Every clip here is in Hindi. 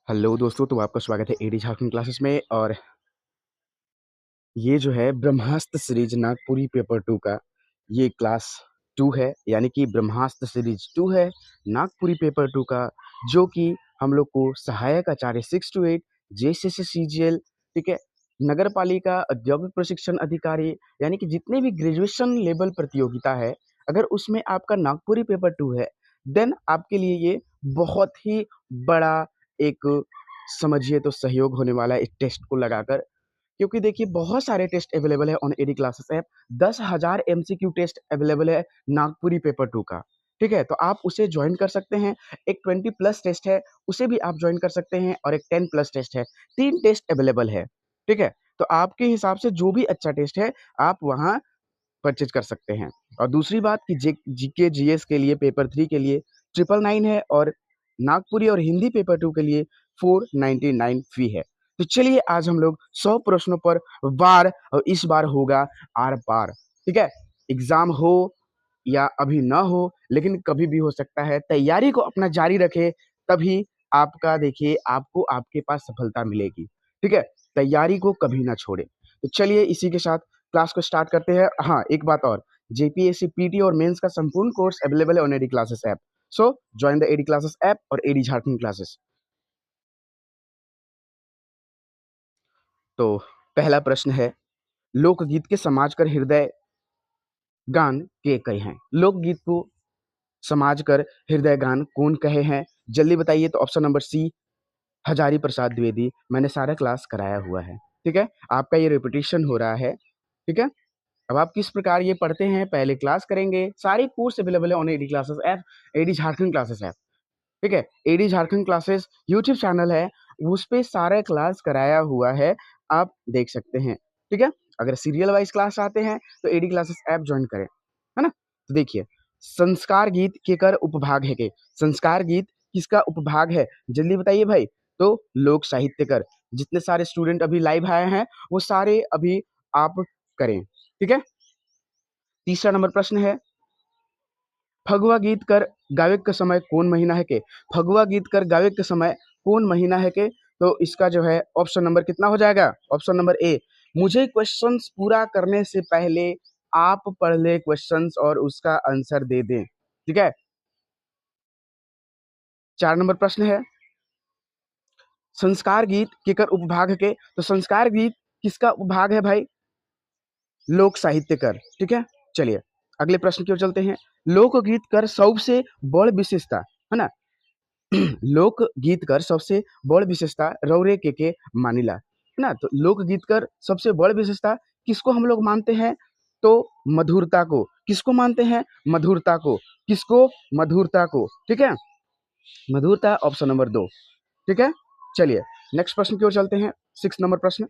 हेलो दोस्तों, तो आपका स्वागत है एडी झारखंड क्लासेस में। और ये जो है ब्रह्मास्त्र सीरीज नागपुरी पेपर 2 का ये क्लास 2 है, यानी कि ब्रह्मास्त्र सीरीज 2 है नागपुरी पेपर 2 का, जो कि हम लोग को सहायक आचार्य 6 to 8 जेसीसी सीजीएल, ठीक है, नगर पालिका औद्योगिक प्रशिक्षण अधिकारी, यानी कि जितने भी ग्रेजुएशन लेवल प्रतियोगिता है, अगर उसमें आपका नागपुरी पेपर 2 है, देन आपके लिए ये बहुत ही बड़ा एक समझिए तो सहयोग होने वाला है इस टेस्ट को लगाकर। क्योंकि देखिए बहुत सारे टेस्ट अवेलेबल है on AD classes app. 10,000 MCQ test available है नागपुरी पेपर 2 का, ठीक है, तो आप उसे ज्वाइन कर सकते हैं। एक 20 प्लस टेस्ट है, उसे भी आप ज्वाइन कर सकते हैं, और एक 10 प्लस टेस्ट है। 3 टेस्ट अवेलेबल है, ठीक है, तो आपके हिसाब से जो भी अच्छा टेस्ट है आप वहाँ परचेज कर सकते हैं। और दूसरी बात कि जीके जीएस के लिए पेपर 3 के लिए 999 है, और नागपुरी और हिंदी पेपर 2 के लिए 499 फी है। तो चलिए आज हम लोग 100 प्रश्नों पर वार, और इस बार होगा आर पार, ठीक है। एग्जाम हो या अभी ना हो, लेकिन कभी भी हो सकता है। तैयारी को अपना जारी रखे, तभी आपका देखिए आपको आपके पास सफलता मिलेगी, ठीक है। तैयारी को कभी ना छोड़े। तो चलिए इसी के साथ क्लास को स्टार्ट करते हैं। हाँ, एक बात और, जेपीएससी पीटी और मेंस का संपूर्ण कोर्स अवेलेबल है on AD classes app. So join the AD classes app और एडी झारखंड क्लासेस। तो पहला प्रश्न है, लोकगीत के समाज कर हृदय गान के कहे हैं। लोकगीत को समाज कर हृदय गान कौन कहे हैं, जल्दी बताइए। तो ऑप्शन नंबर सी, हजारी प्रसाद द्विवेदी। मैंने सारा क्लास कराया हुआ है, ठीक है, आपका ये रिपीटिशन हो रहा है, ठीक है। अब आप किस प्रकार ये पढ़ते हैं पहले क्लास करेंगे। सारे कोर्स अवेलेबल है on AD classes app, AD Jharkhand classes app, ठीक है। AD Jharkhand classes YouTube channel है, उस पे सारा क्लास कराया हुआ है, आप देख सकते हैं, ठीक है। अगर सीरियल वाइज क्लास आते हैं तो एडी क्लासेस ऐप ज्वाइन करें, है ना। तो देखिए, संस्कार गीत केकर उपभाग है के, संस्कार गीत किसका उपभाग है, जल्दी बताइए भाई। तो लोक साहित्य कर। जितने सारे स्टूडेंट अभी लाइव आए हैं वो सारे अभी आप करें, ठीक है। तीसरा नंबर प्रश्न है, फगुआ गीत कर गावे के समय कौन महीना है के, फगुआ गीत कर गावे के समय कौन महीना है के। तो इसका जो है ऑप्शन नंबर कितना हो जाएगा, ऑप्शन नंबर ए। मुझे क्वेश्चंस पूरा करने से पहले आप पढ़ ले क्वेश्चंस और उसका आंसर दे दें, ठीक है। 4 नंबर प्रश्न है, संस्कार गीत केकर उपभाग है के। तो संस्कार गीत किसका उपभाग है भाई, लोक साहित्य कर, ठीक है। चलिए अगले प्रश्न की ओर चलते हैं। लोकगीत कर सबसे बड़ विशेषता, है ना, लोक गीत कर सबसे बड़ विशेषता रौरे के मानिला, है ना। तो लोक गीत कर सबसे बड़ विशेषता किसको हम लोग मानते हैं, तो मधुरता को। किसको मानते हैं, मधुरता को। किसको, मधुरता को, ठीक है। मधुरता ऑप्शन नंबर 2, ठीक है। चलिए नेक्स्ट प्रश्न की ओर चलते हैं। 6 नंबर प्रश्न,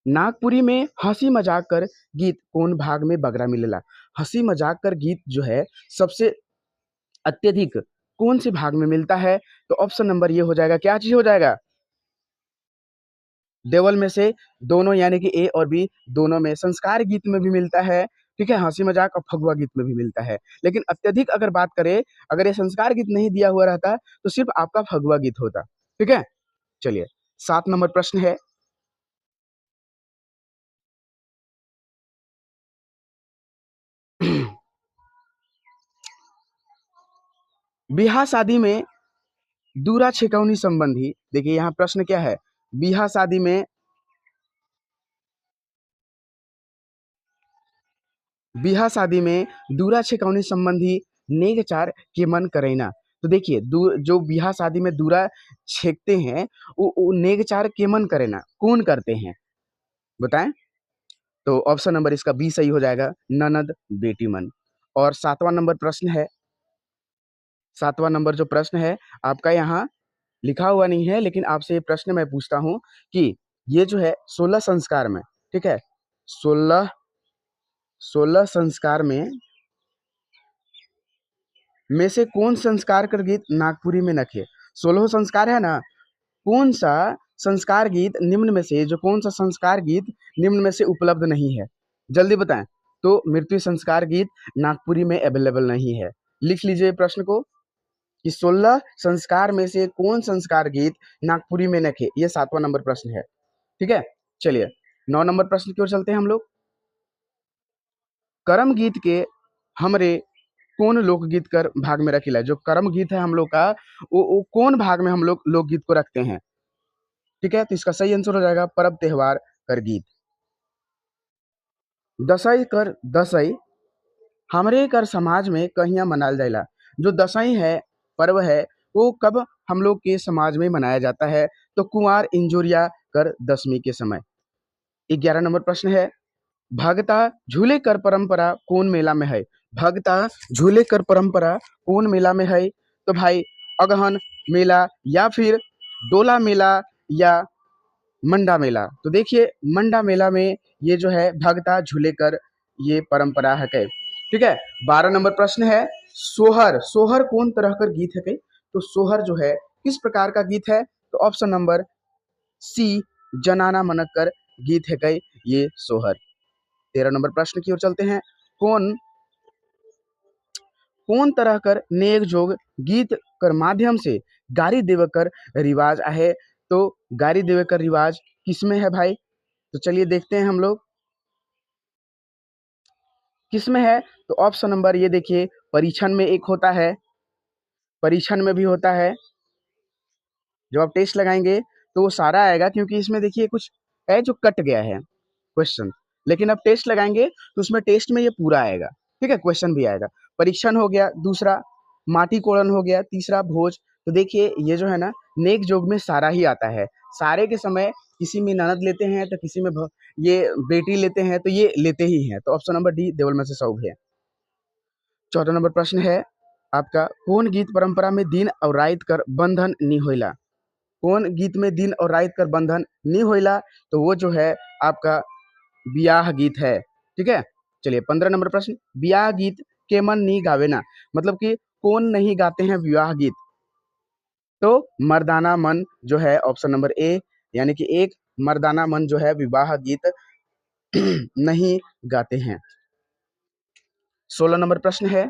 नागपुरी में हंसी मजाक कर गीत कौन भाग में बगरा मिलेला। हंसी मजाक कर गीत जो है सबसे अत्यधिक कौन से भाग में मिलता है। तो ऑप्शन नंबर ये हो जाएगा, क्या चीज हो जाएगा, देवल में से दोनों, यानी कि ए और बी दोनों में। संस्कार गीत में भी मिलता है, ठीक है, हंसी मजाक और फगुआ गीत में भी मिलता है। लेकिन अत्यधिक अगर बात करें, अगर ये संस्कार गीत नहीं दिया हुआ रहता तो सिर्फ आपका फगुआ गीत होता, ठीक है। चलिए 7 नंबर प्रश्न है, बिहार शादी में दूरा छेकौनी संबंधी। देखिए यहाँ प्रश्न क्या है, बिहार शादी में, बिहा शादी में दूरा छेकौनी संबंधी नेगचार के मन करेना। तो देखिए जो बिहा शादी में दूरा छेकते हैं वो नेगचार के मन करेना कौन करते हैं, बताएं। तो ऑप्शन नंबर इसका बी सही हो जाएगा, ननद बेटी मन। और 7वां नंबर प्रश्न है, 7वां नंबर जो प्रश्न है आपका यहाँ लिखा हुआ नहीं है, लेकिन आपसे ये प्रश्न मैं पूछता हूँ कि ये जो है 16 संस्कार में, ठीक है, 16 16 संस्कार में से कौन संस्कार कर गीत नागपुरी में नखे। 16 संस्कार है ना, कौन सा संस्कार गीत निम्न में से, जो कौन सा संस्कार गीत निम्न में से उपलब्ध नहीं है, जल्दी बताएं। तो मृत्यु संस्कार गीत नागपुरी में अवेलेबल नहीं है। लिख लीजिए प्रश्न को, कि 16 संस्कार में से कौन संस्कार गीत नागपुरी में नखे? ये 7वां नंबर प्रश्न है। ठीक है, चलिए 9 नंबर प्रश्न की ओर चलते हैं हम लोग। करम गीत के हमरे कौन लोकगीत कर भाग में रखिला? जो करम गीत है हम लोग का, वो कौन भाग में हम लोग लोकगीत को रखते हैं? ठीक है, तो इसका सही आंसर हो जाएगा पर्व त्योहार कर गीत। दसई कर दसई हमरे कर समाज में कहिया मनाल जाएला? जो दसई है, पर्व है, वो कब हम लोग के समाज में मनाया जाता है? तो कुंवार इंजोरिया कर दसवीं के समय। 11 नंबर प्रश्न है, भगता झूले कर परंपरा कौन मेला में है? भगता झूले कर परंपरा कौन मेला में है? तो भाई अगहन मेला, या फिर डोला मेला, या मंडा मेला। तो देखिए मंडा मेला में ये जो है भगता झूले कर ये परंपरा है कई। ठीक है, 12 नंबर प्रश्न है, सोहर सोहर कौन तरह कर गीत है कई? तो सोहर जो है किस प्रकार का गीत है? तो ऑप्शन नंबर सी जनाना मनक कर गीत है कई ये सोहर। 13 नंबर प्रश्न की ओर चलते हैं, कौन कौन तरह कर नेक जोग गीत कर माध्यम से गारी देव कर रिवाज आहे? तो गारी देवे कर रिवाज किसमें है भाई? तो चलिए देखते हैं हम लोग किसमें है। तो ऑप्शन नंबर ये देखिए, परीक्षण में एक होता है, परीक्षण में भी होता है। जब आप टेस्ट लगाएंगे तो वो सारा आएगा, क्योंकि इसमें देखिए कुछ है जो कट गया है क्वेश्चन, लेकिन अब टेस्ट लगाएंगे तो उसमें टेस्ट में ये पूरा आएगा। ठीक है, क्वेश्चन भी आएगा। परीक्षण हो गया, दूसरा माटी कोड़न हो गया, तीसरा भोज। तो देखिए ये जो है ना, नेक जोग में सारा ही आता है। सारे के समय किसी में ननद लेते हैं तो किसी में ये बेटी लेते हैं, तो ये लेते ही हैं। तो ऑप्शन नंबर डी देवल में से सौ है। 14 नंबर प्रश्न है आपका, कौन गीत परंपरा में दिन और रात कर बंधन नहीं होइला? कौन गीत में दिन और रात कर बंधन नहीं होइला? तो वो जो है आपका ब्याह गीत है। ठीक है, चलिए 15 नंबर प्रश्न, ब्याह गीत के मन नहीं गावे ना? मतलब कि कौन नहीं गाते हैं विवाह गीत? तो मर्दाना मन जो है ऑप्शन नंबर ए, यानी कि एक मर्दाना मन जो है विवाह गीत नहीं गाते हैं। 16 नंबर प्रश्न है,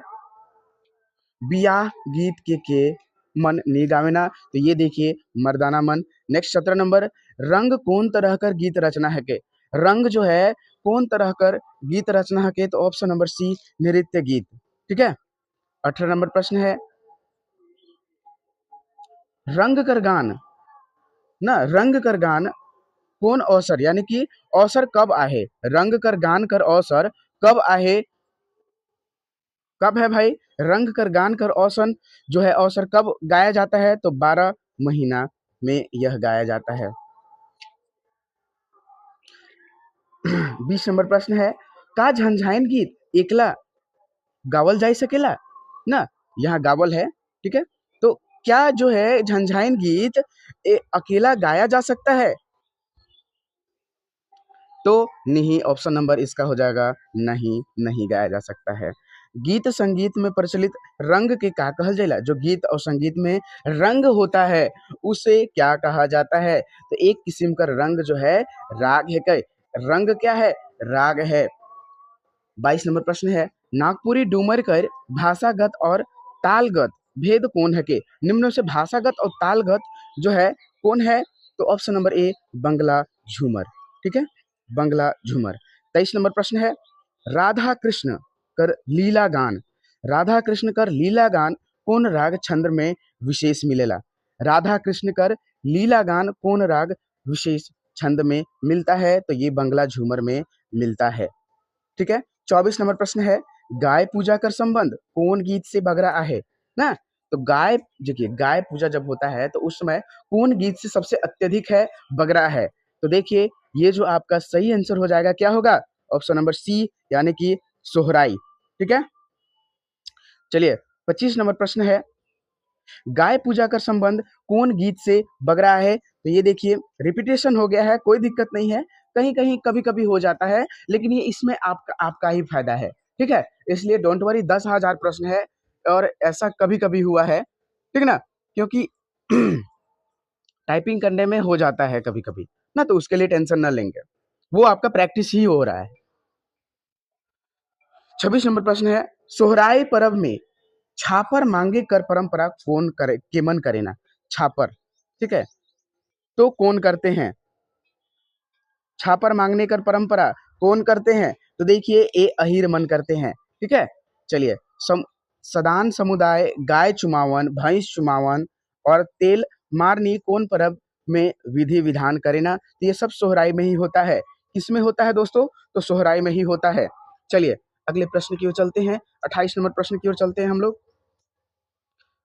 ब्याह गीत के मन नहीं गावेना? तो ये देखिए मर्दाना मन। नेक्स्ट 17 नंबर, रंग कौन तरह कर गीत रचना है के? रंग जो है कौन तरह कर गीत रचना है के? तो ऑप्शन नंबर सी नृत्य गीत। ठीक है, 18 नंबर प्रश्न है, रंग कर गान ना, रंग कर गान कौन अवसर, यानी कि अवसर कब आहे? रंग कर गान कर अवसर कब आहे? कब है भाई? रंग कर गान कर औसन जो है अवसर कब गाया जाता है? तो 12 महीना में यह गाया जाता है। 20 नंबर प्रश्न है, का झंझाइन गीत एकला गावल जा सकेला ना? यहाँ गावल है। ठीक है, तो क्या जो है झंझाइन गीत अकेला गाया जा सकता है? तो नहीं, ऑप्शन नंबर इसका हो जाएगा नहीं, नहीं गाया जा सकता है। गीत संगीत में प्रचलित रंग के का कहल जाला? जो गीत और संगीत में रंग होता है उसे क्या कहा जाता है? तो एक किस्म का रंग जो है राग है। कई रंग क्या है? राग है। 22 नंबर प्रश्न है, नागपुरी डूमर कर भाषागत और तालगत भेद कौन है के? निम्न से भाषागत और तालगत जो है कौन है? तो ऑप्शन नंबर ए बंगला झूमर। ठीक है, बंगला झूमर। 23 नंबर प्रश्न है, राधा कृष्ण कर लीला गान, राधा कृष्ण कर लीला गान कौन राग छंद में विशेष मिलेला? राधा कृष्ण कर लीला गान कौन राग विशेष छंद में मिलता है? तो ये बंगला झूमर में मिलता है। ठीक है, 24 नंबर प्रश्न है, गाय पूजा कर संबंध कौन गीत से बगरा आहे ना? तो गाय देखिए, गाय पूजा जब होता है तो उस समय कौन गीत से सबसे अत्यधिक है बगरा है? तो देखिए ये जो आपका सही आंसर हो जाएगा क्या होगा? ऑप्शन नंबर सी, यानी कि सोहराई। ठीक है, चलिए 25 नंबर प्रश्न है, गाय पूजा का संबंध कौन गीत से बगरा है? तो ये देखिए रिपीटेशन हो गया है, कोई दिक्कत नहीं है, कहीं कहीं कभी कभी हो जाता है, लेकिन ये इसमें आपका आपका ही फायदा है। ठीक है, इसलिए डोंट वरी, 10,000 प्रश्न है और ऐसा कभी कभी हुआ है। ठीक ना, क्योंकि टाइपिंग करने में हो जाता है कभी कभी ना, तो उसके लिए टेंशन ना लेंगे, वो आपका प्रैक्टिस ही हो रहा है। 26 नंबर प्रश्न है, सोहराय पर्व में छापर मांगे कर परंपरा कौन करे केमन करे ना, छापर, ठीक है, तो कौन करते हैं, छापर मांगने कर परंपरा कौन करते हैं, तो देखिए ए अहिर मन करते हैं, ठीक है। चलिए, सदान समुदाय गाय चुमावन भैंस चुमावन और तेल मारनी कौन परब में विधि विधान करे ना, तो ये सब सोहराई में ही होता है। किसमें होता है दोस्तों, तो सोहराई में ही होता है। चलिए अगले प्रश्न की ओर चलते हैं, 28 नंबर प्रश्न की ओर चलते हैं हम लोग।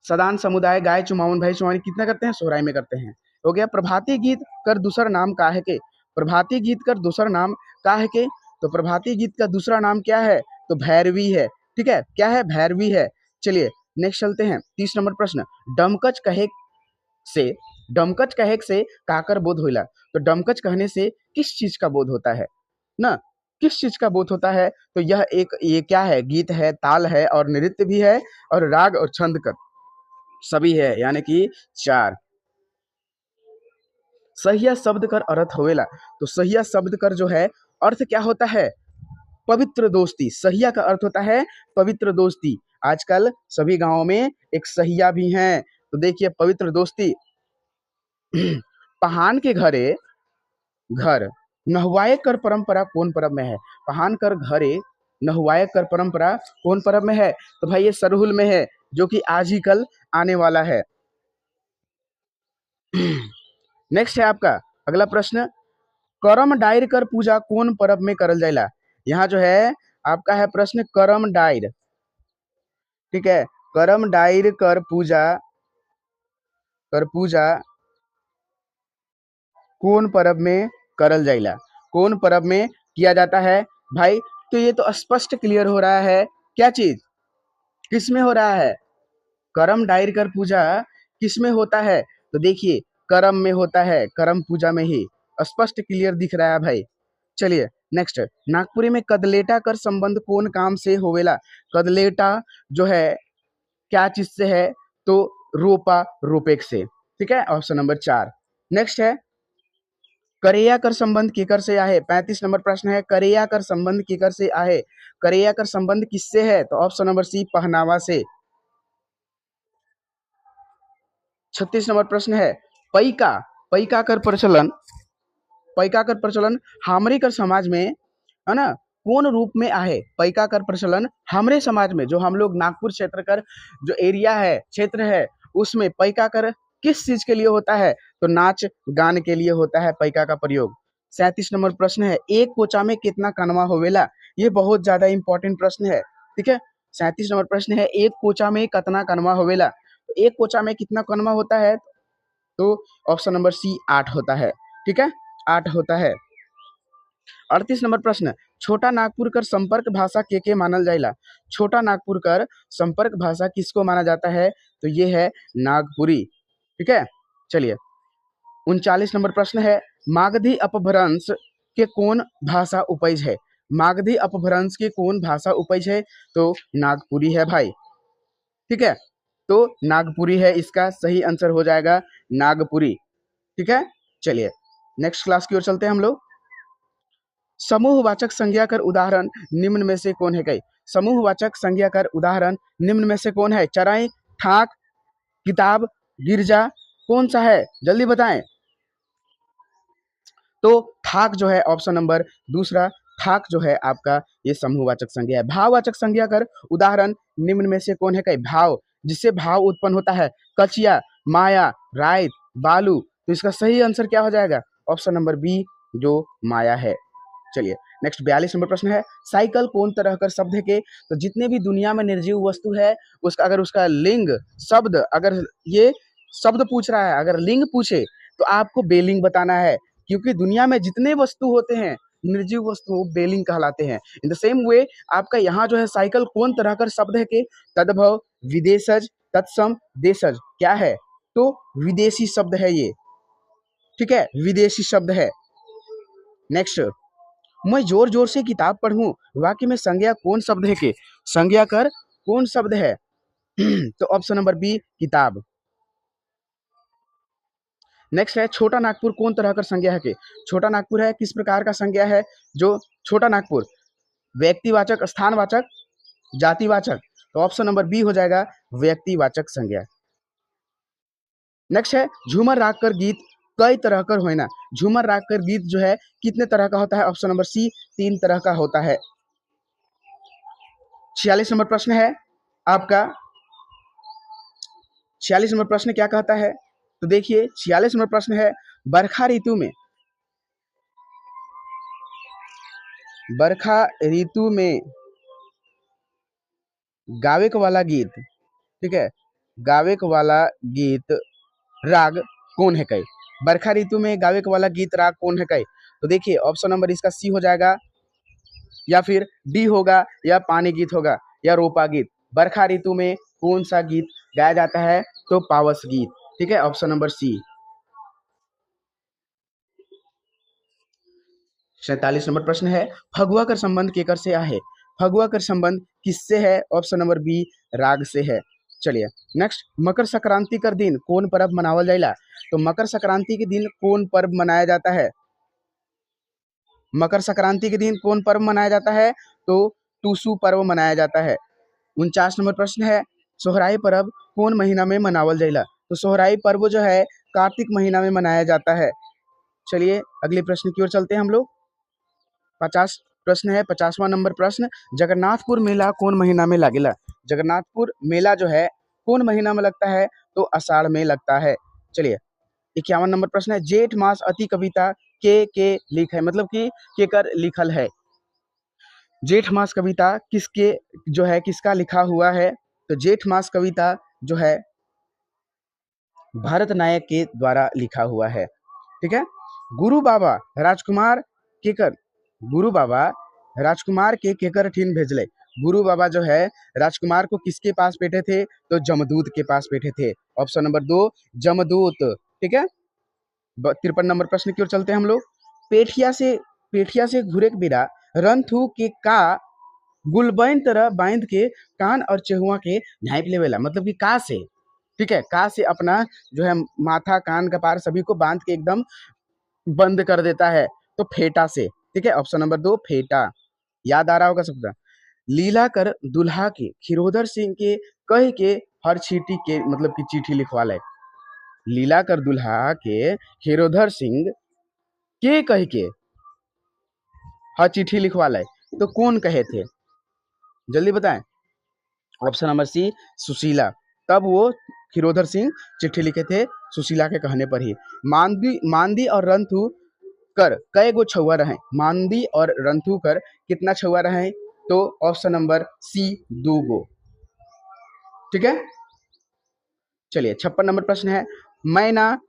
सदान समुदाय गाय चुमावन भैंस चुमावन कितना करते हैं, सोहराई में करते हैं। हो गया। प्रभाती गीत कर दूसरा नाम काहे के, प्रभाती गीत कर दूसरा नाम काहे के, तो प्रभाती गीत का दूसरा नाम क्या है, तो भैरवी है, ठीक है, क्या है, भैरवी है। चलिए नेक्स्ट चलते हैं, 30 नंबर प्रश्न। डमकच कहे से, डमकच कहे से काकर बोध होइला, तो डमकच कहने से किस चीज का बोध होता है ना, किस चीज का बोध होता है, तो यह एक, ये क्या है, गीत है, ताल है और नृत्य भी है और राग और छंद का सभी है, यानी कि 4। सहिया शब्द कर अर्थ होवेला, तो सहिया शब्द कर जो है अर्थ क्या होता है, पवित्र दोस्ती। सहिया का अर्थ होता है पवित्र दोस्ती। आजकल सभी गांवों में एक सहिया भी हैं, तो देखिए पवित्र दोस्ती। पहान के घरे घर नहवाए कर परंपरा कौन परब में है, पहान कर घरे नहवाए कर परंपरा कौन परब में है, तो भाई ये सरहुल में है, जो कि आज ही कल आने वाला है। नेक्स्ट है आपका अगला प्रश्न। करम डायर कर पूजा कौन परब में करल जाएला, यहाँ जो है आपका है प्रश्न करम डायर, ठीक है, करम डायर कर पूजा कौन परब में करल जाइला, कौन परब में किया जाता है भाई, तो ये तो स्पष्ट क्लियर हो रहा है, क्या चीज, किस में हो रहा है, करम डायर कर पूजा किस में होता है, तो देखिए करम में होता है, करम पूजा में ही, स्पष्ट क्लियर दिख रहा है भाई। चलिए नेक्स्ट, नागपुरी में कदलेटा कर संबंध कौन काम से होवेला, कदलेटा जो है क्या चीज से है, तो रोपा रोपेक से, ठीक है, ऑप्शन नंबर 4। नेक्स्ट है करेया कर संबंध केकर से आहे, 35 नंबर प्रश्न है, करेया कर संबंध केकर से आहे, करेया कर संबंध किससे है, तो ऑप्शन नंबर सी पहनावा से। 36 नंबर प्रश्न है पैका, पैका कर प्रचलन, पैका कर प्रचलन हमरे कर समाज में है ना कौन रूप में आहे, पैका कर प्रचलन हमरे समाज में, जो हम लोग नागपुर क्षेत्र कर जो एरिया है, क्षेत्र है, उसमें पैका कर किस चीज के लिए होता है, तो नाच गान के लिए होता है पैका का प्रयोग। 37 नंबर प्रश्न है एक कोचा में कितना कनवा होवेला, ये बहुत ज्यादा इंपॉर्टेंट प्रश्न है, ठीक है। 37 नंबर प्रश्न है एक कोचा में कितना कनवा होवेला, तो एक कोचा में कितना कनवा होता है, तो ऑप्शन नंबर सी 8 होता है, ठीक है, 8 होता है। 38 नंबर प्रश्न, छोटा नागपुर कर संपर्क भाषा के मानल जाइला, छोटा नागपुर कर संपर्क भाषा किसको माना जाता है, तो ये है नागपुरी, ठीक है। चलिए 39 नंबर प्रश्न है मागधी अपभ्रंश के कौन भाषा उपज है, मागधी अपभ्रंश के कौन भाषा उपज है, तो नागपुरी है भाई, ठीक है, तो नागपुरी है, इसका सही आंसर हो जाएगा नागपुरी, ठीक है। चलिए नेक्स्ट क्लास की ओर चलते हैं हम लोग। समूहवाचक संज्ञा कर उदाहरण निम्न में से कौन है, कई समूहवाचक संज्ञा कर उदाहरण निम्न में से कौन है, चराई, ठाक, किताब, गिरजा, कौन सा है, जल्दी बताएं, तो ठाक जो है ऑप्शन नंबर दूसरा, ठाक जो है आपका ये समूहवाचक संज्ञा है। भाववाचक संज्ञा कर उदाहरण निम्न में से कौन है, कई भाव, जिससे भाव उत्पन्न होता है, कचिया, माया, राय, बालू, तो इसका सही आंसर क्या हो जाएगा, ऑप्शन नंबर बी जो माया है। चलिए नेक्स्ट 42 नंबर प्रश्न है साइकिल कौन तरह कर शब्द है के, तो जितने भी दुनिया में निर्जीव वस्तु है उसका अगर उसका लिंग शब्द, अगर ये शब्द पूछ रहा है, अगर लिंग पूछे तो आपको बेलिंग बताना है, क्योंकि दुनिया में जितने वस्तु होते हैं निर्जीव वस्तु बेलिंग कहलाते हैं। इन द सेम वे आपका यहाँ जो है साइकिल कौन तरह कर शब्द है के, तद्भव, विदेशज, तत्सम, देशज, क्या है, तो विदेशी शब्द है ये, ठीक है, विदेशी शब्द है। नेक्स्ट, मैं जोर जोर से किताब पढ़ूं वाक्य में संज्ञा कौन शब्द है के, संज्ञा कर कौन शब्द है, तो ऑप्शन नंबर बी किताब। नेक्स्ट है छोटा नागपुर कौन तरह कर संज्ञा है के, छोटा नागपुर है किस प्रकार का संज्ञा है, जो छोटा नागपुर व्यक्तिवाचक, स्थानवाचक, जातिवाचक, तो ऑप्शन नंबर बी हो जाएगा व्यक्तिवाचक संज्ञा। नेक्स्ट है झूमर राग कर गीत कई तरह कर होना। झूमर राग कर गीत जो है कितने तरह का होता है? ऑप्शन नंबर सी 3 तरह का होता है। 46 नंबर प्रश्न है आपका। 46 नंबर प्रश्न क्या कहता है? तो देखिए 46 नंबर प्रश्न है बरखा ऋतु में गावेक वाला गीत, ठीक है, गावेक वाला गीत राग कौन है कई? बरखा ऋतु में गावेक वाला गीत राग कौन है कई? तो देखिए ऑप्शन नंबर इसका सी हो जाएगा, या फिर डी होगा, या पानी गीत होगा, या रोपा गीत। बरखा ऋतु में कौन सा गीत गाया जाता है? तो पावस गीत, ठीक है, ऑप्शन नंबर सी। 47 नंबर प्रश्न है फगुआ का संबंध केकर से आहे? फगुआ का संबंध किससे है? ऑप्शन नंबर बी राग से है। चलिए नेक्स्ट, मकर संक्रांति का दिन कौन पर्व मनावल जाइला? तो मकर संक्रांति के दिन कौन पर्व मनाया जाता है? मकर संक्रांति के दिन कौन पर्व मनाया जाता है? तो टूसू पर्व मनाया जाता है। 49 नंबर प्रश्न है सोहराई पर्व कौन महीना में मनावल जाइला? तो सोहराई पर्व जो है कार्तिक महीना में मनाया जाता है। चलिए अगले प्रश्न की ओर चलते हैं हम लोग। 50 प्रश्न है 50वां नंबर प्रश्न, जगन्नाथपुर मेला कौन महीना में लागेला? जगन्नाथपुर मेला जो है कौन महीना में लगता है? तो आषाढ़ में लगता है। चलिए 51 नंबर प्रश्न है जेठ मास अति कविता के लिख है, मतलब कि केकर लिखल है? जेठ मास कविता किसके जो है किसका लिखा हुआ है? तो जेठ मास कविता जो है भारत नायक के द्वारा लिखा हुआ है, ठीक है। गुरु बाबा राजकुमार केकर गुरु बाबा राजकुमार के केकर ठीन भेजले? गुरु बाबा जो है राजकुमार को किसके पास बैठे थे? तो जमदूत के पास बैठे थे। ऑप्शन नंबर 2 जमदूत, ठीक है। 53 नंबर प्रश्न की ओर चलते हैं हम लोग। पेठिया से घुरे के बिरा रंथू के का गुलबैन तरह बांध के कान और चेहुआ के झाँप लेवेला, मतलब कि का से, ठीक है, का से अपना जो है माथा कान कपार सभी को बांध के एकदम बंद कर देता है। तो फेटा से, ठीक है, ऑप्शन नंबर 2 फेटा। याद आ रहा होगा सबका। लीला कर दुल्हा के खिरोधर सिंह के कह के हर चीटी के मतलब की चिट्ठी लिखवा ले। लीला कर दुल्हा के खिरोधर सिंह के कह के हर चिट्ठी लिखवा ले, तो कौन कहे थे? जल्दी बताएं। Option number C Sushila. तब वो खिरोधर सिंह चिट्ठी लिखे थे सुशीला के कहने पर ही। मांदी और रंथू कर कई गो छुआ रहे? मांदी और रंथू कर कितना छुआ रहे? तो ऑप्शन नंबर सी 2 गो, ठीक है। चलिए 56 नंबर प्रश्न है मैना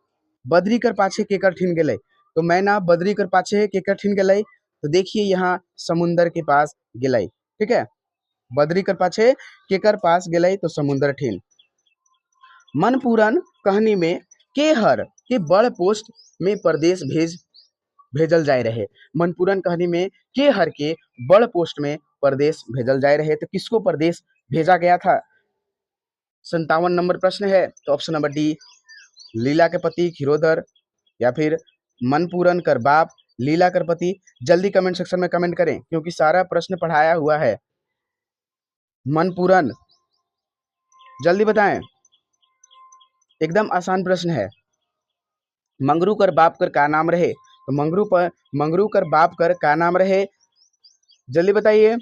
बद्री कर पाछे केकर ठीन गेले? तो मैना बद्री कर पाछे केकर ठीन गेले? तो देखिए यहाँ समुंदर के पास गेले, ठीक है। बद्री कर पाछे केकर पास गेले? तो समुंदर ठीन। मनपूरन कहानी में के हर के बड़ पोस्ट में प्रदेश भेजल जाए रहे? मनपूरन कहानी में के हर के बड़ पोस्ट में प्रदेश भेजल जाए रहे? तो किसको प्रदेश भेजा गया था? 57 नंबर प्रश्न है, तो ऑप्शन नंबर डी लीला के पति खिरोधर, या फिर मनपूरन कर बाप लीला कर पति। जल्दी कमेंट सेक्शन में कमेंट करें क्योंकि सारा प्रश्न पढ़ाया हुआ है। मनपूरन जल्दी बताएं, एकदम आसान प्रश्न है। मंगरू कर बाप कर का नाम रहे? तो मंगरू कर बाप कर का नाम रहे? जल्दी बताइए।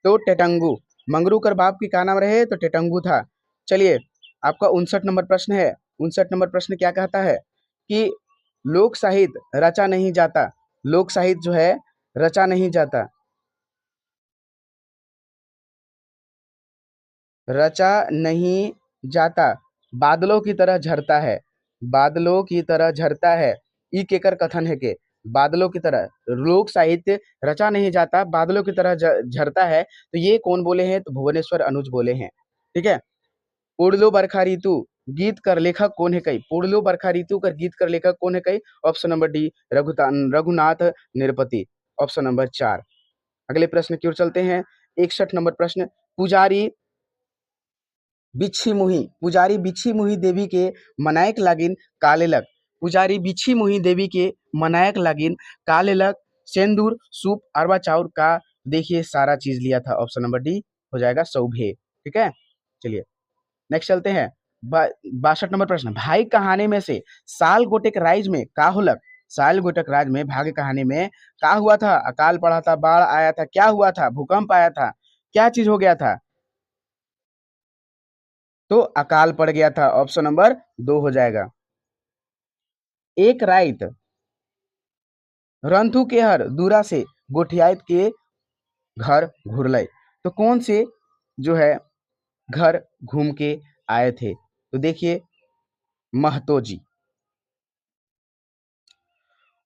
तो टेटंगू। मंगरू कर बाप की का नाम रहे? तो टेटंगू था। चलिए आपका 59 नंबर प्रश्न है। 59 नंबर प्रश्न क्या कहता है कि लोक साहित्य रचा नहीं जाता? लोक साहित्य जो है रचा नहीं जाता, रचा नहीं जाता, बादलों की तरह झरता है। बादलों की तरह झरता है, ई केकर कथन है के? बादलों की तरह लोक साहित्य रचा नहीं जाता, बादलों की तरह झरता है, तो ये कौन बोले हैं? तो भुवनेश्वर अनुज बोले हैं, ठीक है। पुरलो बरखा ऋतु गीत कर लेखक कौन है कई? पुरलो बरखा ऋतु कर गीत कर लेखक कौन है कई? Option number D Raghunath Nirapati, option number 4। अगले प्रश्न की ओर चलते हैं। 61 नंबर प्रश्न, पुजारी बिच्छी मुही देवी के मनायक लागिन कालेलक? पुजारी बिच्छी मुही देवी के मनायक लागिन कालेलक सेंदूर सूप अरवा चाउर का देखिए सारा चीज लिया था। ऑप्शन नंबर डी हो जाएगा सौभे, ठीक है। चलिए नेक्स्ट चलते हैं। 62 नंबर प्रश्न, भाई कहानी में से साल गोटेक राइज में का होलक। साल गोटेक राज में भाग्य कहानी में का हुआ था। अकाल पड़ा था, बाढ़ आया था, क्या हुआ था, भूकंप आया था, क्या चीज हो गया था। तो अकाल पड़ गया था, ऑप्शन नंबर 2 हो जाएगा। एक राइत रंथु के हर दूरा से गोठियात के घर घुरलय। तो कौन से जो है घर घूम के आए थे। तो देखिए महतो जी।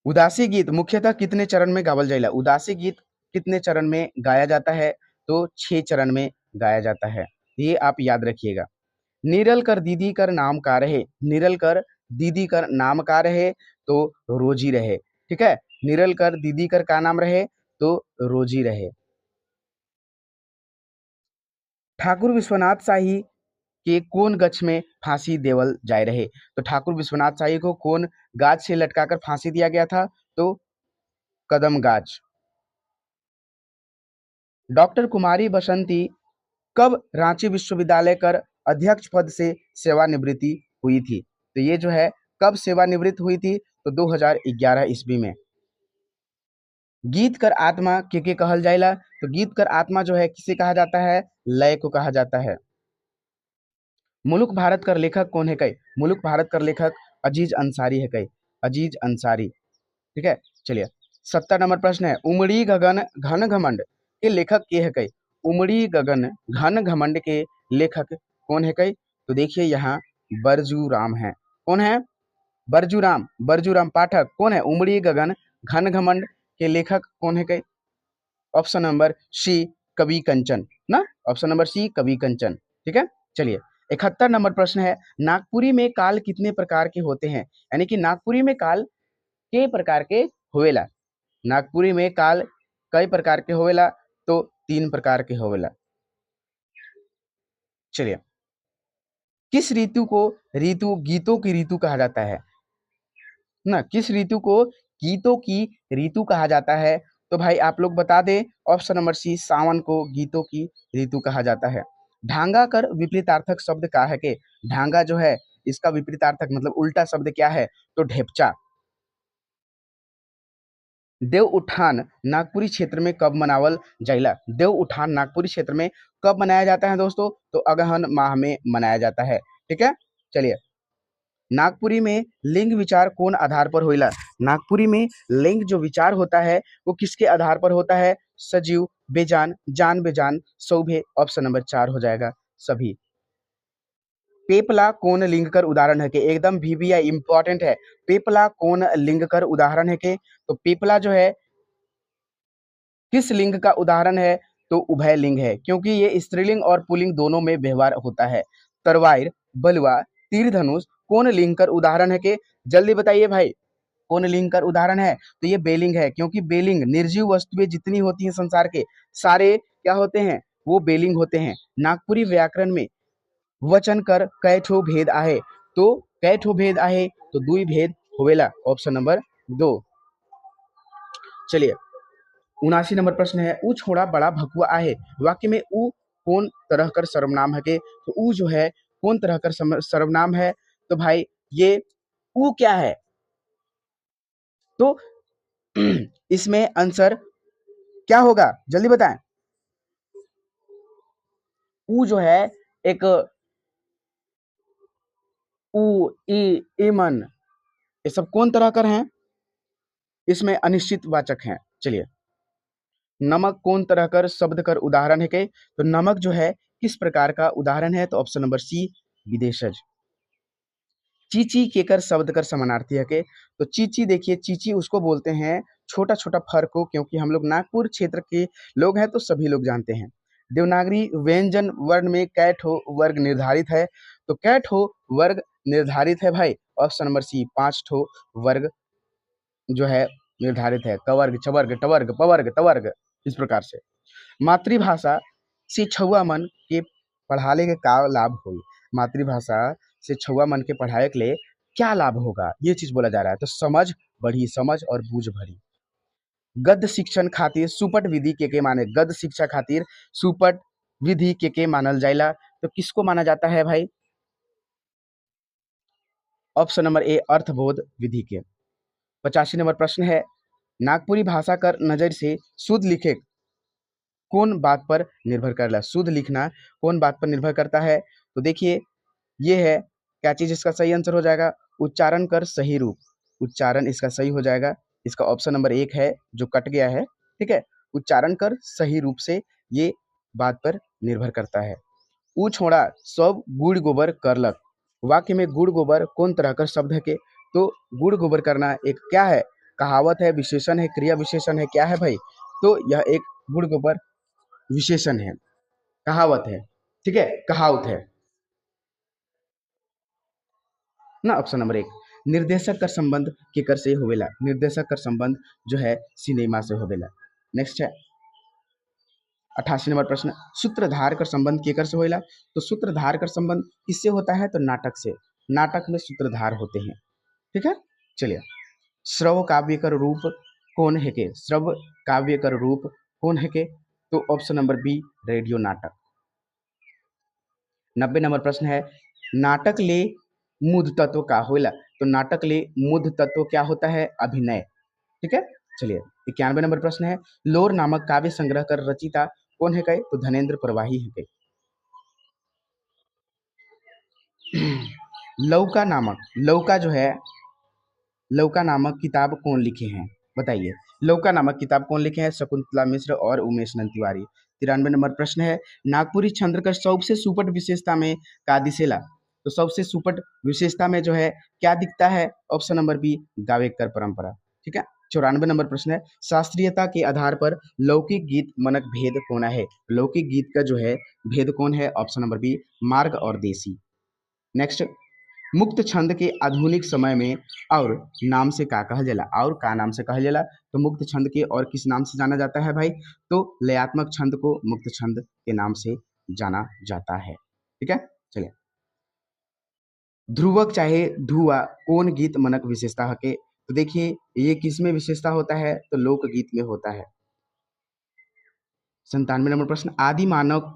उदासी गीत मुख्यतः कितने चरण में गावल जाइला। उदासी गीत कितने चरण में गाया जाता है। तो 6 चरण में गाया जाता है, ये आप याद रखिएगा। निरल कर दीदी कर नाम का रहे। निरल कर दीदी कर नाम का रहे तो रोजी रहे। ठीक है, निरल कर दीदी कर का नाम रहे तो रोजी रहे। ठाकुर विश्वनाथ शाही के कौन गछ में फांसी देवल जाए रहे। तो ठाकुर विश्वनाथ शाही को कौन गाछ से लटकाकर फांसी दिया गया था। तो कदम गाछ। डॉक्टर कुमारी बसंती कब रांची विश्वविद्यालय कर अध्यक्ष पद से सेवानिवृत्ति हुई थी। तो ये जो है कब सेवानिवृत्त हुई थी। तो 2011 ईस्वी में। गीत कर आत्मा के कहल जाइला। तो गीत कर आत्मा जो है किसे कहा जाता है, लय को कहा जाता है। मुल्क भारत कर लेखक कौन है कई। मुल्क भारत कर लेखक अजीज अंसारी है कई, अजीज अंसारी। ठीक है, चलिए 70 नंबर प्रश्न है, उमड़ी गगन घन घमंड के लेखक के है कई। उमड़ी गगन घन घमंड के लेखक कौन है कई। तो देखिए यहाँ बरजू राम है। कौन है, बरजू राम। बरजू राम पाठक कौन है, उमड़ी गगन घन घमंड के लेखक कौन है कई। ऑप्शन नंबर सी कवि कंचन ना, ऑप्शन नंबर सी कवि कंचन। ठीक है, चलिए 71 नंबर प्रश्न है, नागपुरी में काल कितने प्रकार के होते हैं। यानी कि नागपुरी में काल के प्रकार के होवेला। नागपुरी में काल कई प्रकार के होवेला। तो 3 प्रकार के होवेला। चलिए किस ऋतु को ऋतु गीतों की ऋतु कहा जाता है ना, किस ऋतु को गीतों की ऋतु कहा जाता है। तो भाई आप लोग बता दें, ऑप्शन नंबर सी सावन को गीतों की ऋतु कहा जाता है। ढांगा कर विपरीतार्थक शब्द का है के। ढांगा जो है इसका विपरीतार्थक मतलब उल्टा शब्द क्या है। तो ढेपचा। देव उठान नागपुरी क्षेत्र में कब मनावल जाइला। देव उठान नागपुरी क्षेत्र में कब मनाया जाता है दोस्तों। तो अगहन माह में मनाया जाता है। ठीक है, चलिए नागपुरी में लिंग विचार कौन आधार पर होइला। नागपुरी में लिंग जो विचार होता है वो किसके आधार पर होता है। सजीव, बेजान, जान बेजान, सौभे। ऑप्शन नंबर 4 हो जाएगा सभी। पेपला कौन लिंग कर उदाहरण है के। एकदम वीवीआई इंपॉर्टेंट है। पेपला कौन लिंग कर उदाहरण है के। तो पेपला जो है किस लिंग का उदाहरण है। तो उभय लिंग है, क्योंकि ये स्त्रीलिंग और पुल्लिंग दोनों में व्यवहार होता है। तरवार, बलुआ, तीर धनुष कौन लिंग कर उदाहरण है के। जल्दी बताइए भाई कौन लिंग कर उदाहरण है। तो ये बेलिंग है, क्योंकि बेलिंग निर्जीव वस्तुएं जितनी होती हैं संसार के सारे क्या होते हैं, वो बेलिंग होते हैं। नागपुरी व्याकरण में वचन कर कै ठो भेद आहे। तो कै ठो भेद आहे। तो दुई भेद होवेला, ऑप्शन नंबर 2। चलिए 79 नंबर प्रश्न है, ऊ छोड़ा बड़ा भकुआ आहे। वाक्य में ऊ कौन तरह कर सर्वनाम है के। तो ऊ जो है कौन तरह कर सर्वनाम है। तो भाई ये ऊ क्या है। तो इसमें आंसर क्या होगा जल्दी बताएं। ऊ जो है एक ऊ, ई, ईमन, ये सब कौन तरह कर हैं। इसमें अनिश्चित वाचक हैं। चलिए नमक कौन तरह कर शब्द कर उदाहरण है के। तो नमक जो है किस प्रकार का उदाहरण है। तो ऑप्शन नंबर सी विदेशज। चीची केकर शब्द कर समानार्थी है के। तो चीची देखिए, चीची उसको बोलते हैं छोटा छोटा फर को, क्योंकि हम लोग नागपुर क्षेत्र के लोग हैं तो सभी लोग जानते हैं। देवनागरी व्यंजन वर्ण में कै ठो वर्ग निर्धारित है। तो कै ठो वर्ग निर्धारित है भाई। ऑप्शन नंबर सी 5 ठो वर्ग जो है निर्धारित है। कवर्ग, चवर्ग, टवर्ग, पवर्ग, तवर्ग, इस प्रकार से। मातृभाषा से छुआ मन के पढ़ाले के का लाभ होई। मातृभाषा से छुआ मन के पढ़ाए के लिए क्या लाभ होगा, ये चीज बोला जा रहा है। तो समझ बढ़ी, समझ और बूझ भरी। गद्य शिक्षण खातिर सुपट विधि के माने। गद्य शिक्षा खातिर सुपट विधि के मानल जाइला, तो किसको माना जाता है भाई? ऑप्शन नंबर ए अर्थबोध विधि के। 85 नंबर प्रश्न है, नागपुरी भाषा कर नजर से शुद्ध लिखे कौन बात पर निर्भर करला? शुद्ध लिखना कौन बात पर निर्भर करता है? तो देखिए, ये है क्या चीज इसका सही आंसर हो जाएगा? उच्चारण कर सही रूप। उच्चारण इसका सही हो जाएगा। इसका ऑप्शन नंबर 1 है जो कट गया है, ठीक है। उच्चारण कर सही रूप से ये बात पर निर्भर करता है। ऊ छोड़ा सब गुड़ गोबर करलक, वाक्य में गुड़ गोबर कौन तरह का शब्द है के? तो गुड़ गोबर करना एक क्या है? कहावत है, विशेषण है, क्रिया विशेषण है, क्या है भाई? तो यह एक गुड़ गोबर विशेषण है, कहावत है, ठीक है, कहावत है ना। Option number 1। निर्देशक का संबंध केकर से होवेला? निर्देशक का संबंध जो है सिनेमा से होवेला। नेक्स्ट है 88 नंबर प्रश्न, सूत्रधार का संबंध केकर से होवेला? तो सूत्रधार का संबंध किससे होता है? तो नाटक से। नाटक में सूत्रधार होते हैं, ठीक है। चलिए, श्रव काव्य कर रूप कौन है के? श्रव काव्य कर रूप कौन है के? तो ऑप्शन नंबर बी रेडियो नाटक। 90 नंबर प्रश्न है, नाटक ले मूध तत्व का होला? तो नाटक ले मूध तत्व क्या होता है? अभिनय, ठीक है। चलिए, 91 नंबर प्रश्न है, लोर नामक काव्य संग्रह कर रचिता कौन है कहे? तो धनेन्द्र प्रवाही है कहे। लौका नामक, लौका जो है, लौका नामक किताब कौन लिखे हैं? बताइए, लौका नामक किताब कौन लिखे हैं? शकुंतला मिश्र और उमेश नंद तिवारी। 93 नंबर प्रश्न है, नागपुरी छंद का सबसे सुपट विशेषता में का दिसेला? तो सबसे सुपट विशेषता में जो है क्या दिखता है? ऑप्शन नंबर बी गावेकर कर परंपरा, ठीक है। 94 नंबर प्रश्न है, शास्त्रीयता के आधार पर लौकिक गीत मनक भेद कौन है? लौकिक गीत का जो है भेद कौन है? ऑप्शन नंबर बी मार्ग और देसी। नेक्स्ट, मुक्त छंद के आधुनिक समय में और नाम से का कहल जाला? और का नाम से कहल जाला? तो मुक्त छंद के और किस नाम से जाना जाता है भाई? तो लयात्मक छंद को मुक्त छंद के नाम से जाना जाता है, ठीक है। चलिए, ध्रुवक चाहे धुआ कौन गीत मनक विशेषता है के? तो देखिए, ये किस में विशेषता होता है? तो लोकगीत में होता है। 97 नंबर प्रश्न, आदि मानव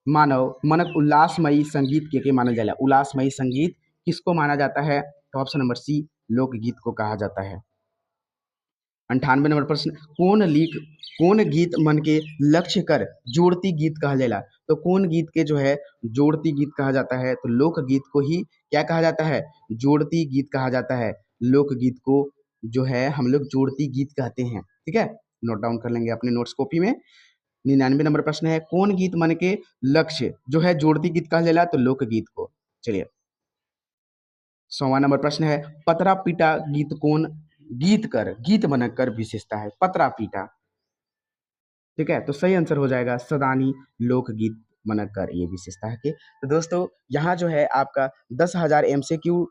मानव मनक उल्लासमयी संगीत के माना जाला? उल्लासमयी संगीत किसको माना जाता है? तो ऑप्शन नंबर सी लोकगीत को कहा जाता है। 98 नंबर प्रश्न, कौन गीत मन के लक्ष्य कर जोड़ती गीत कहा जाला? तो कौन गीत के जो है जोड़ती गीत कहा जाता है? तो लोकगीत को ही क्या कहा जाता है? जोड़ती गीत कहा जाता है। लोकगीत को जो है हम लोग जोड़ती गीत कहते हैं, ठीक है। नोट डाउन कर लेंगे अपने नोट्स कॉपी में। 99 नंबर प्रश्न है, कौन गीत मन के लक्ष्य जो है जोड़ती गीत कहा जाला? तो लोकगीत को। चलिए, 100वां नंबर प्रश्न है, पतरा पीटा गीत कौन गीत बनकर विशेषता है? पतरा पीटा, ठीक है। तो सही आंसर हो जाएगा सदानी लोकगीत बनकर, ये विशेषता है कि। तो दोस्तों, यहाँ जो है आपका 10,000 MCQ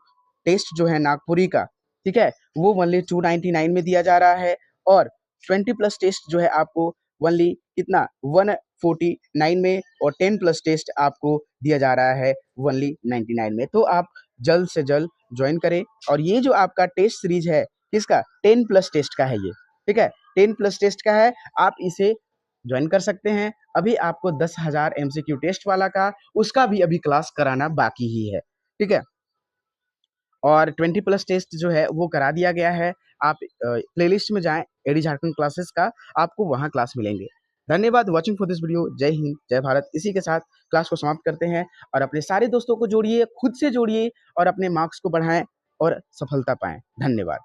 टेस्ट जो है नागपुरी का, ठीक है, वो ओनली 299 में दिया जा रहा है। और 20 प्लस टेस्ट जो है आपको ओनली कितना 149 में, और 10 प्लस टेस्ट आपको दिया जा रहा है ओनली 99 में। तो आप जल्द से जल्द ज्वाइन करें। और ये जो आपका टेस्ट सीरीज है किसका? 10 प्लस टेस्ट का है ये, ठीक है, 10 प्लस टेस्ट का है। आप इसे ज्वाइन कर सकते हैं। अभी आपको 10,000 MCQ टेस्ट वाला का उसका भी अभी क्लास कराना बाकी ही है, ठीक है। और 20 प्लस टेस्ट जो है वो करा दिया गया है। आप प्लेलिस्ट में जाएं, एडी झारखंड क्लासेस का, आपको वहाँ क्लास मिलेंगे। धन्यवाद वॉचिंग फॉर दिस वीडियो। जय हिंद, जय भारत। इसी के साथ क्लास को समाप्त करते हैं। और अपने सारे दोस्तों को जोड़िए, खुद से जोड़िए और अपने मार्क्स को बढ़ाएं और सफलता पाएं। धन्यवाद।